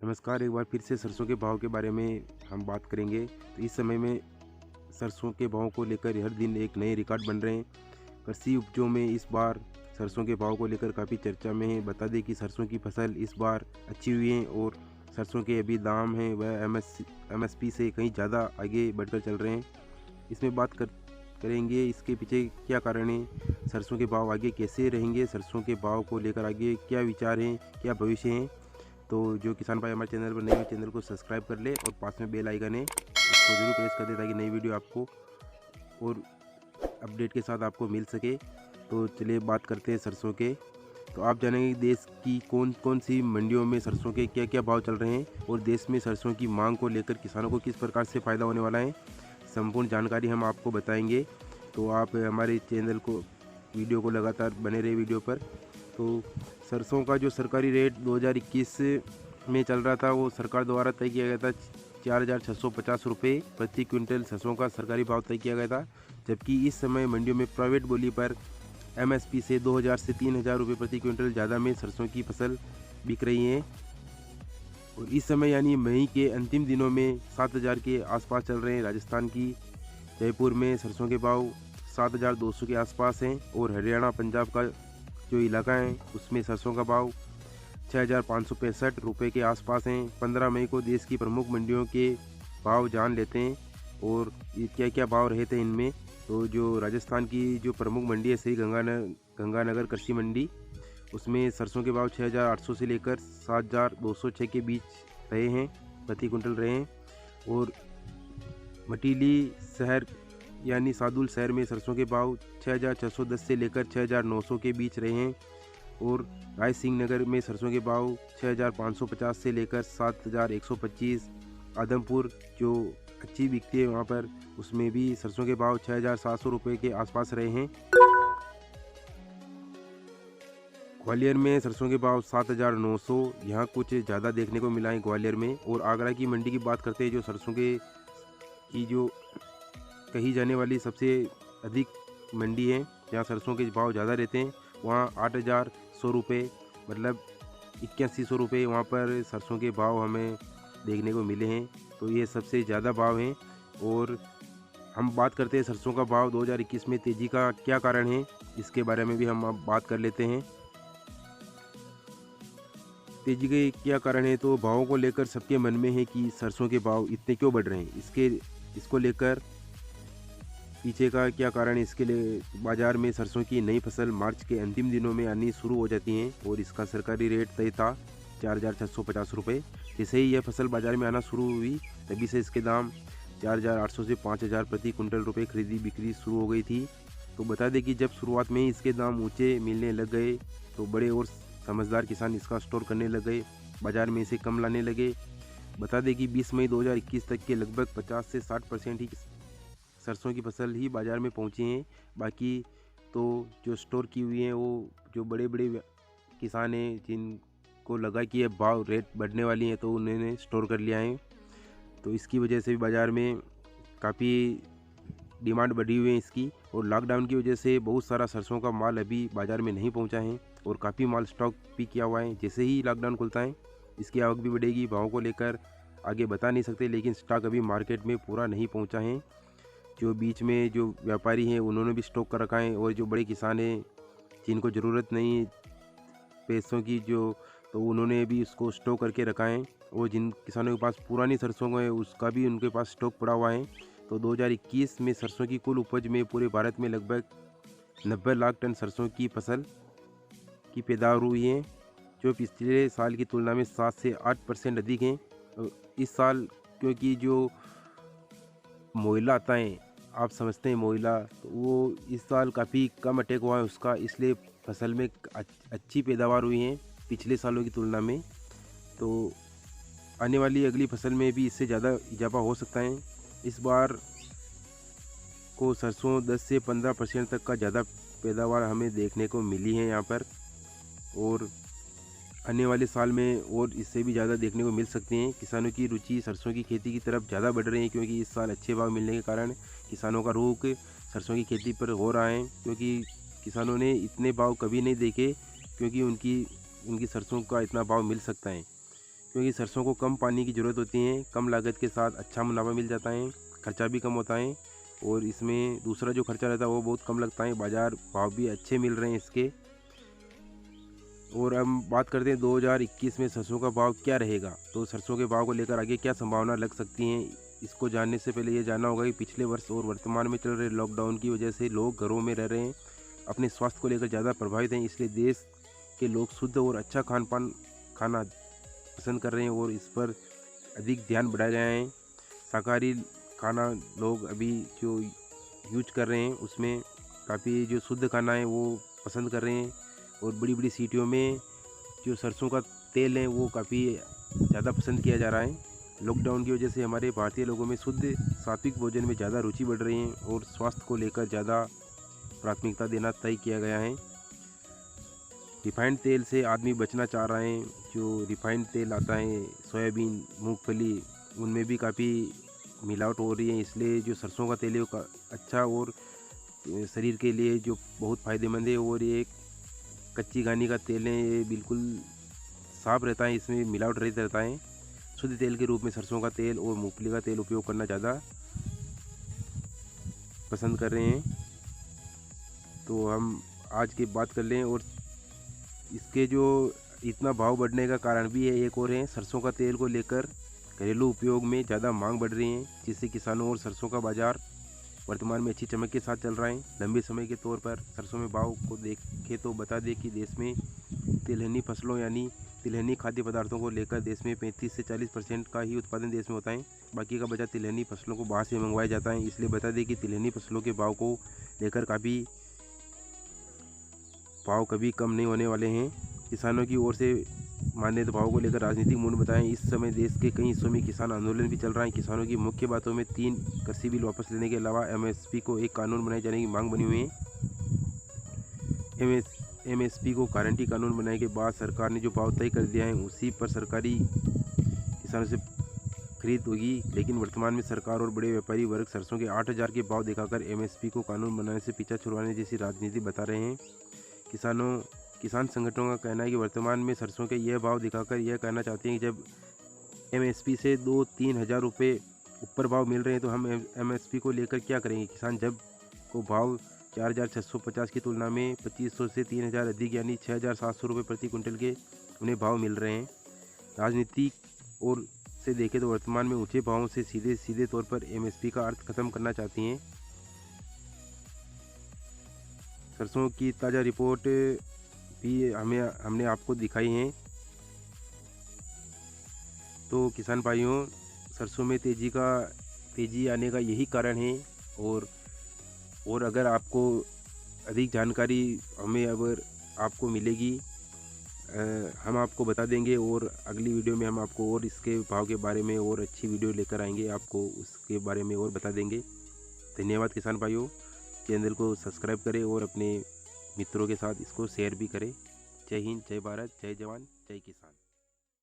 नमस्कार। एक बार फिर से सरसों के भाव के बारे में हम बात करेंगे। तो इस समय में सरसों के भाव को लेकर हर दिन एक नए रिकॉर्ड बन रहे हैं। कृषि उपजों में इस बार सरसों के भाव को लेकर काफ़ी चर्चा में है। बता दें कि सरसों की फसल इस बार अच्छी हुई है और सरसों के अभी दाम हैं वह एमएसपी से कहीं ज़्यादा आगे बढ़कर चल रहे हैं। इसमें करेंगे इसके पीछे क्या कारण है, सरसों के भाव आगे कैसे रहेंगे, सरसों के भाव को लेकर आगे क्या विचार हैं, क्या भविष्य हैं। तो जो किसान भाई हमारे चैनल पर नए हैं चैनल को सब्सक्राइब कर ले और पास में बेल आइकन है उसको जरूर प्रेस कर दे ताकि नई वीडियो आपको और अपडेट के साथ आपको मिल सके। तो चलिए बात करते हैं सरसों के। तो आप जानेंगे देश की कौन कौन सी मंडियों में सरसों के क्या क्या भाव चल रहे हैं और देश में सरसों की मांग को लेकर किसानों को किस प्रकार से फ़ायदा होने वाला है, संपूर्ण जानकारी हम आपको बताएंगे। तो आप हमारे चैनल को वीडियो को लगातार बने रहे वीडियो पर। तो सरसों का जो सरकारी रेट 2021 में चल रहा था वो सरकार द्वारा तय किया गया था 4,650 रुपये प्रति क्विंटल सरसों का सरकारी भाव तय किया गया था। जबकि इस समय मंडियों में प्राइवेट बोली पर एमएसपी से 2,000 से 3,000 रुपये प्रति क्विंटल ज़्यादा में सरसों की फसल बिक रही है। और इस समय यानी मई के अंतिम दिनों में 7,000 के आसपास चल रहे हैं। राजस्थान की जयपुर में सरसों के भाव 7,200 के आसपास हैं और हरियाणा पंजाब का जो इलाका है उसमें सरसों का भाव 6,565 रुपये के आसपास हैं। 15 मई को देश की प्रमुख मंडियों के भाव जान लेते हैं और ये क्या क्या भाव रहे थे इनमें। तो जो राजस्थान की जो प्रमुख मंडी है श्री गंगानगर कृषि मंडी, उसमें सरसों के भाव 6,800 से लेकर 7,206 के बीच रहे हैं, प्रति कुंटल रहे हैं। और मटीली शहर यानी सादुल शहर में सरसों के भाव 6,610 से लेकर 6,900 के बीच रहे हैं। और राय सिंह नगर में सरसों के भाव 6,550 से लेकर 7,125। आदमपुर जो अच्छी बिकती है वहाँ पर उसमें भी सरसों के भाव 6,700 रुपये के आसपास रहे हैं। ग्वालियर में सरसों के भाव 7,900, यहाँ कुछ ज़्यादा देखने को मिला है ग्वालियर में। और आगरा की मंडी की बात करते हैं जो सरसों की जो कही जाने वाली सबसे अधिक मंडी है जहाँ सरसों के भाव ज़्यादा रहते हैं, वहाँ 8,100 रुपये मतलब 8,100 रुपये वहाँ पर सरसों के भाव हमें देखने को मिले हैं। तो ये सबसे ज़्यादा भाव हैं। और हम बात करते हैं सरसों का भाव 2021 में तेज़ी का क्या कारण है, इसके बारे में भी हम अब बात कर लेते हैं। तेज़ी के क्या कारण है, तो भावों को लेकर सबके मन में है कि सरसों के भाव इतने क्यों बढ़ रहे हैं, इसको लेकर पीछे का क्या कारण है। इसके लिए बाज़ार में सरसों की नई फसल मार्च के अंतिम दिनों में आनी शुरू हो जाती हैं और इसका सरकारी रेट तय था 4,650 रुपये। जैसे ही यह फसल बाज़ार में आना शुरू हुई तभी से इसके दाम 4,800 से 5,000 प्रति कुंटल रुपये खरीदी बिक्री शुरू हो गई थी। तो बता दें कि जब शुरुआत में ही इसके दाम ऊँचे मिलने लग गए तो बड़े और समझदार किसान इसका स्टोर करने लग गए, बाज़ार में इसे कम लाने लगे। बता दें कि 20 मई 2021 तक के लगभग 50 से 60% ही सरसों की फसल ही बाज़ार में पहुंची हैं। बाकी तो जो स्टोर की हुई हैं वो जो बड़े बड़े किसान हैं जिनको लगा कि ये भाव रेट बढ़ने वाली हैं तो उन्होंने स्टोर कर लिया है। तो इसकी वजह से भी बाज़ार में काफ़ी डिमांड बढ़ी हुई है इसकी। और लॉकडाउन की वजह से बहुत सारा सरसों का माल अभी बाज़ार में नहीं पहुंचा है और काफ़ी माल स्टॉक भी किया हुआ है। जैसे ही लॉकडाउन खुलता है इसकी आवक भी बढ़ेगी। भावों को लेकर आगे बता नहीं सकते, लेकिन स्टॉक अभी मार्केट में पूरा नहीं पहुँचा है। जो बीच में जो व्यापारी हैं उन्होंने भी स्टॉक कर रखा है और जो बड़े किसान हैं जिनको ज़रूरत नहीं पैसों की तो उन्होंने भी उसको स्टॉक करके रखा है। और जिन किसानों के पास पुरानी सरसों है उसका भी उनके पास स्टॉक पड़ा हुआ है। तो 2021 में सरसों की कुल उपज में पूरे भारत में लगभग 90 लाख टन सरसों की फसल की पैदावार हुई है, जो पिछले साल की तुलना में 7 से 8% अधिक हैं। इस साल क्योंकि जो मोइला आता है, आप समझते हैं मोइला, तो वो इस साल काफ़ी कम अटैक हुआ है उसका, इसलिए फसल में अच्छी पैदावार हुई है पिछले सालों की तुलना में। तो आने वाली अगली फसल में भी इससे ज़्यादा इजाफा हो सकता है। इस बार को सरसों 10 से 15% तक का ज़्यादा पैदावार हमें देखने को मिली है यहाँ पर। और आने वाले साल में और इससे भी ज़्यादा देखने को मिल सकती हैं। किसानों की रुचि सरसों की खेती की तरफ ज़्यादा बढ़ रही है क्योंकि इस साल अच्छे भाव मिलने के कारण किसानों का रुख सरसों की खेती पर हो रहा है। क्योंकि किसानों ने इतने भाव कभी नहीं देखे क्योंकि उनकी सरसों का इतना भाव मिल सकता है। क्योंकि सरसों को कम पानी की ज़रूरत होती है, कम लागत के साथ अच्छा मुनाफा मिल जाता है, खर्चा भी कम होता है और इसमें दूसरा जो खर्चा रहता है वो बहुत कम लगता है। बाज़ार भाव भी अच्छे मिल रहे हैं इसके। और हम बात करते हैं 2021 में सरसों का भाव क्या रहेगा। तो सरसों के भाव को लेकर आगे क्या संभावना लग सकती हैं, इसको जानने से पहले ये जानना होगा कि पिछले वर्ष और वर्तमान में चल रहे लॉकडाउन की वजह से लोग घरों में रह रहे हैं, अपने स्वास्थ्य को लेकर ज़्यादा प्रभावित हैं। इसलिए देश के लोग शुद्ध और अच्छा खान पान खाना पसंद कर रहे हैं और इस पर अधिक ध्यान बढ़ाया गया है। शाकाहारी खाना लोग अभी जो यूज कर रहे हैं उसमें काफ़ी जो शुद्ध खाना है वो पसंद कर रहे हैं। और बड़ी बड़ी सिटियों में जो सरसों का तेल है वो काफ़ी ज़्यादा पसंद किया जा रहा है। लॉकडाउन की वजह से हमारे भारतीय लोगों में शुद्ध सात्विक भोजन में ज़्यादा रुचि बढ़ रही है और स्वास्थ्य को लेकर ज़्यादा प्राथमिकता देना तय किया गया है। रिफाइंड तेल से आदमी बचना चाह रहा है। जो रिफाइंड तेल आता है सोयाबीन, मूंगफली, उनमें भी काफ़ी मिलावट हो रही है। इसलिए जो सरसों का तेल है वो अच्छा और शरीर के लिए जो बहुत फ़ायदेमंद है। और ये कच्ची घानी का तेल है, ये बिल्कुल साफ रहता है, इसमें मिलावट रहित रहता है। शुद्ध तेल के रूप में सरसों का तेल और मूंगफली का तेल उपयोग करना ज़्यादा पसंद कर रहे हैं। तो हम आज की बात कर लें और इसके जो इतना भाव बढ़ने का कारण भी है एक और है, सरसों का तेल को लेकर घरेलू उपयोग में ज़्यादा मांग बढ़ रही है, जिससे किसानों और सरसों का बाज़ार वर्तमान में अच्छी चमक के साथ चल रहा है। लंबे समय के तौर पर सरसों में भाव को देखें तो बता दें कि देश में तिलहनी फसलों यानी तिलहनी खाद्य पदार्थों को लेकर देश में 35 से 40% का ही उत्पादन देश में होता है। बाकी का बचा तिलहनी फसलों को बाहर से मंगवाया जाता है। इसलिए बता दें कि तिलहनी फसलों के भाव को लेकर भाव कभी कम नहीं होने वाले हैं। किसानों की ओर से माने तो भाव को लेकर राजनीतिक मूड बताएं। इस समय देश के कई हिस्सों में किसान आंदोलन भी चल रहा है। किसानों की मुख्य बातों में 3 कृषि बिल वापस लेने के अलावा एमएसपी को एक कानून बनाए जाने की मांग बनी हुई है। एमएसपी को गारंटी कानून बनाने के बाद सरकार ने जो भाव तय कर दिया है उसी पर सरकारी किसानों से खरीद होगी। लेकिन वर्तमान में सरकार और बड़े व्यापारी वर्ग सरसों के 8,000 के भाव दिखाकर एमएसपी को कानून बनाने से पीछा छुड़वाने जैसी राजनीति बता रहे हैं। किसान संगठनों का कहना है कि वर्तमान में सरसों के यह भाव दिखाकर यह कहना चाहते हैं कि जब एमएसपी से 2-3 हज़ार रुपये ऊपर भाव मिल रहे हैं तो हम एमएसपी को लेकर क्या करेंगे। किसान जब को भाव 4,650 की तुलना में 2,500 से 3,000 अधिक यानी 6,700 रुपये प्रति कुंटल के उन्हें भाव मिल रहे हैं। राजनीति और से देखें तो वर्तमान में ऊँचे भावों से सीधे तौर पर एमएसपी का अर्थ खत्म करना चाहती हैं। सरसों की ताज़ा रिपोर्ट भी हमने आपको दिखाई है। तो किसान भाइयों, सरसों में तेज़ी आने का यही कारण है। और अगर आपको अधिक जानकारी अगर आपको मिलेगी हम आपको बता देंगे और अगली वीडियो में हम आपको और इसके भाव के बारे में और अच्छी वीडियो लेकर आएंगे, आपको उसके बारे में और बता देंगे। धन्यवाद किसान भाइयों। चैनल को सब्सक्राइब करें और अपने मित्रों के साथ इसको शेयर भी करें। जय हिंद, जय भारत, जय जवान, जय किसान।